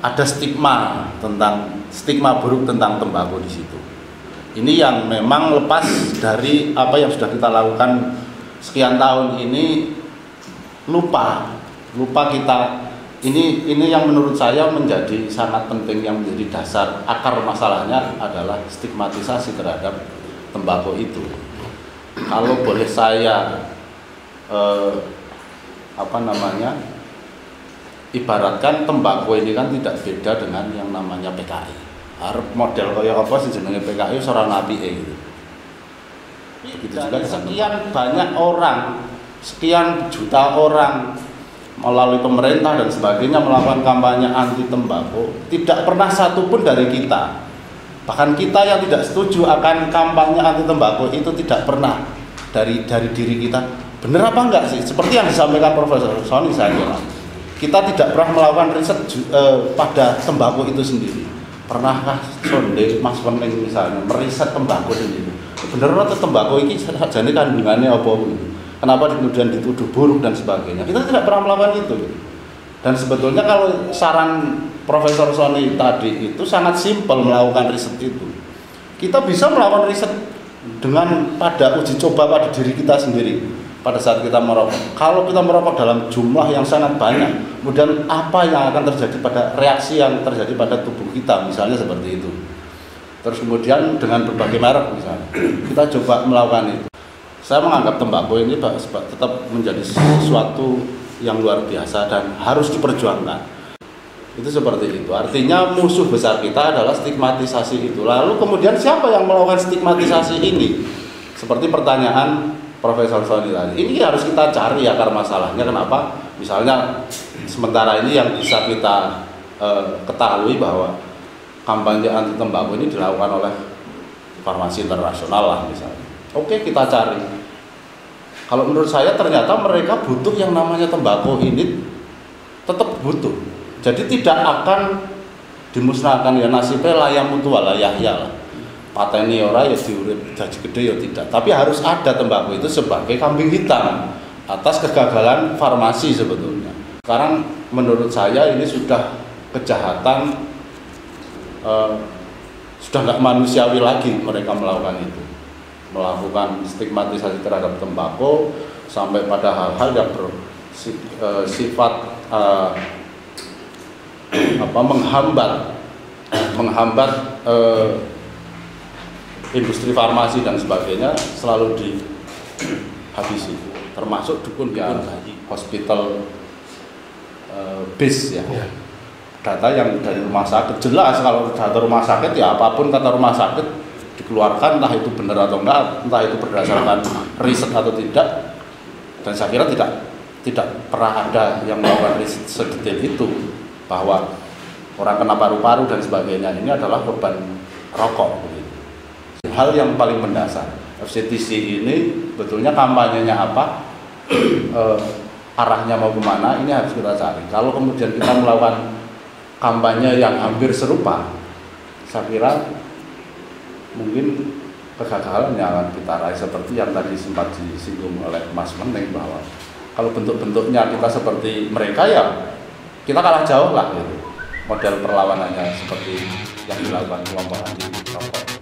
ada stigma buruk tentang tembakau di situ. Ini yang memang lepas dari apa yang sudah kita lakukan sekian tahun ini, lupa kita. Ini yang menurut saya menjadi sangat penting, yang menjadi dasar akar masalahnya adalah stigmatisasi terhadap tembakau itu. Kalau boleh saya ibaratkan, tembakau ini kan tidak beda dengan yang namanya PKI. Arep model kaya apa sih jenenge PKI ora apike gitu. Begitu juga sekian banyak orang, sekian juta orang melalui pemerintah dan sebagainya melakukan kampanye anti tembakau, tidak pernah satupun dari kita, bahkan kita yang tidak setuju akan kampanye anti tembakau itu, tidak pernah dari diri kita. Bener apa enggak sih? Seperti yang disampaikan Profesor Sony, saya kira kita tidak pernah melakukan riset pada tembakau itu sendiri. Pernahkah sonde Mas Wening misalnya meriset tembakau sendiri? Bener atau tembakau ini sajane kandungannya apa gitu? Kenapa kemudian dituduh buruk dan sebagainya? Kita tidak pernah melakukan itu. Dan sebetulnya kalau saran Profesor Sony tadi itu sangat simpel melakukan riset itu. Kita bisa melakukan riset dengan pada uji coba pada diri kita sendiri pada saat kita merokok. Kalau kita merokok dalam jumlah yang sangat banyak, kemudian apa yang akan terjadi pada reaksi yang terjadi pada tubuh kita, misalnya seperti itu. Terus kemudian dengan berbagai merek misalnya, kita coba melakukan itu. Saya menganggap tembakau ini tetap menjadi sesuatu yang luar biasa dan harus diperjuangkan. Itu seperti itu. Artinya musuh besar kita adalah stigmatisasi itu. Lalu kemudian siapa yang melakukan stigmatisasi ini? Seperti pertanyaan Profesor Sony tadi. Ini harus kita cari akar masalahnya. Kenapa? Misalnya sementara ini yang bisa kita ketahui bahwa kampanye anti tembakau ini dilakukan oleh farmasi internasional lah misalnya. Oke, kita cari. Kalau menurut saya ternyata mereka butuh yang namanya tembakau ini, tetap butuh. Jadi tidak akan dimusnahkan, ya nasibnya layam mutu wala yahya lah. Pateni ora ya diurip gaji gede ya tidak. Tapi harus ada tembakau itu sebagai kambing hitam atas kegagalan farmasi sebetulnya. Sekarang menurut saya ini sudah kejahatan, sudah nggak manusiawi lagi mereka melakukan itu. Melakukan stigmatisasi terhadap tembakau sampai pada hal-hal yang bersifat menghambat industri farmasi dan sebagainya, selalu dihabisi, termasuk dukun-dukun hospital base ya. Data yang dari rumah sakit, jelas kalau data rumah sakit ya apapun kata rumah sakit dikeluarkan, entah itu benar atau enggak, entah itu berdasarkan riset atau tidak. Dan saya kira tidak pernah ada yang melakukan riset sedetail itu bahwa orang kena paru-paru dan sebagainya ini adalah korban rokok. Hal yang paling mendasar, FCTC ini betulnya kampanyenya apa, arahnya mau kemana, ini harus kita cari. Kalau kemudian kita melakukan kampanye yang hampir serupa, saya kira mungkin kegagalan yang akan kita raih seperti yang tadi sempat disinggung oleh Mas Wening, bahwa kalau bentuk-bentuknya kita seperti mereka ya kita kalah jauh lah gitu. Model perlawanannya seperti yang dilakukan kelompok anti rokok.